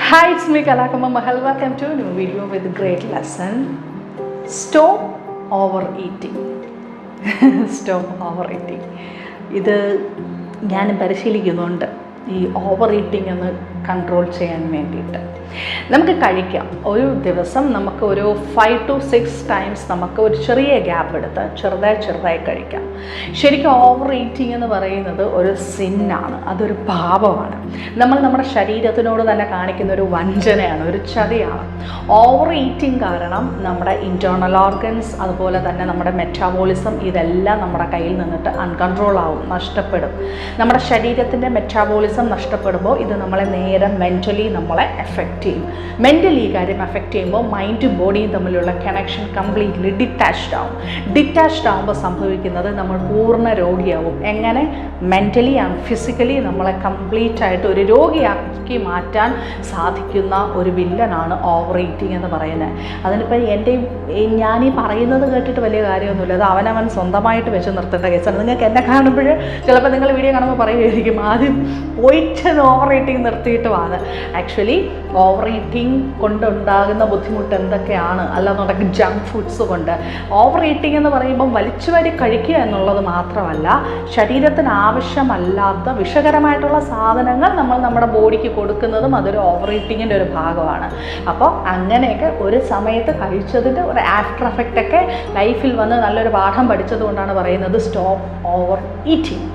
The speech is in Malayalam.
Hi, it's me Kalakama Mahal. Welcome to a new video with a great lesson. Stop overeating. Stop overeating. ഇത് ഞാൻ പരിശീലിക്കുന്നുണ്ട് ഈ ഓവർ ഈറ്റിംഗ് ഒന്ന് കൺട്രോൾ ചെയ്യാൻ വേണ്ടിയിട്ട്. നമുക്ക് കഴിക്കാം, ഒരു ദിവസം നമുക്ക് ഒരു 5 to 6 ടൈംസ് നമുക്ക് ഒരു ചെറിയ ഗ്യാപ്പ് എടുത്ത് ചെറുതായി കഴിക്കാം. ശരിക്കും ഓവർ ഈറ്റിംഗ് എന്ന് പറയുന്നത് ഒരു സിന്നാണ്, അതൊരു പാപമാണ്. നമ്മൾ നമ്മുടെ ശരീരത്തിനോട് തന്നെ കാണിക്കുന്ന ഒരു വഞ്ചനയാണ്, ഒരു ചതിയാണ്. ഓവർ ഈറ്റിംഗ് കാരണം നമ്മുടെ ഇൻറ്റേർണൽ ഓർഗൻസ്, അതുപോലെ തന്നെ നമ്മുടെ മെറ്റാബോളിസം, ഇതെല്ലാം നമ്മുടെ കയ്യിൽ നിന്നിട്ട് അൺകൺട്രോൾ ആവും, നഷ്ടപ്പെടും. നമ്മുടെ ശരീരത്തിൻ്റെ മെറ്റാബോളിസം നഷ്ടപ്പെടുമ്പോൾ ഇത് നമ്മളെ നേരെ മെൻ്റലി നമ്മളെ എഫക്റ്റ് ചെയ്യും. മെൻ്റലി ഈ കാര്യം എഫക്റ്റ് ചെയ്യുമ്പോൾ മൈൻഡും ബോഡിയും തമ്മിലുള്ള കണക്ഷൻ കംപ്ലീറ്റ്ലി ഡിറ്റാച്ച്ഡ് ആവും. ഡിറ്റാച്ച്ഡ് ആകുമ്പോൾ സംഭവിക്കുന്നത് നമ്മൾ പൂർണ്ണ രോഗിയാവും. എങ്ങനെ? മെൻ്റലി ആൻഡ് ഫിസിക്കലി നമ്മളെ കംപ്ലീറ്റ് ആയിട്ട് ഒരു രോഗിയാക്കി മാറ്റാൻ സാധിക്കുന്ന ഒരു വില്ലനാണ് ഓവർ ഈറ്റിംഗ് എന്ന് പറയുന്നത്. അതിനിപ്പോൾ ഞാനീ പറയുന്നത് കേട്ടിട്ട് വലിയ കാര്യമൊന്നുമില്ല, അത് അവനവൻ സ്വന്തമായിട്ട് വെച്ച് നിർത്തേണ്ട കേസാണ്. നിങ്ങൾക്ക് എന്നെ കാണുമ്പോൾ ചിലപ്പോൾ നിങ്ങൾ വീഡിയോ കാണുമ്പോൾ പറയുമായിരിക്കും ആദ്യം പോയിട്ട് ഓവർ ഈറ്റിംഗ് നിർത്തിയിട്ട് വാന്ന്. ആക്ച്വലി ഓവർ ഈറ്റിംഗ് കൊണ്ടുണ്ടാകുന്ന ബുദ്ധിമുട്ട് എന്തൊക്കെയാണ്, അല്ലാന്നുണ്ടെങ്കിൽ ജങ്ക് ഫുഡ്സ് കൊണ്ട്. ഓവർ ഈറ്റിംഗ് എന്ന് പറയുമ്പം വലിച്ചു വാരി കഴിക്കുക എന്നുള്ളത് മാത്രമല്ല, ശരീരത്തിന് ആവശ്യമല്ലാത്ത വിഷകരമായിട്ടുള്ള സാധനങ്ങൾ നമ്മൾ നമ്മുടെ ബോഡിക്ക് കൊടുക്കുന്നതും അതൊരു ഓവർ ഈറ്റിങ്ങിൻ്റെ ഒരു ഭാഗമാണ്. അപ്പോൾ അങ്ങനെയൊക്കെ ഒരു സമയത്ത് കഴിച്ചതിൻ്റെ ഒരു ആഫ്റ്റർ എഫക്റ്റ് ഒക്കെ ലൈഫിൽ വന്ന് നല്ലൊരു പാഠം പഠിച്ചത് കൊണ്ടാണ് പറയുന്നത് സ്റ്റോപ്പ് ഓവർ ഈറ്റിംഗ്.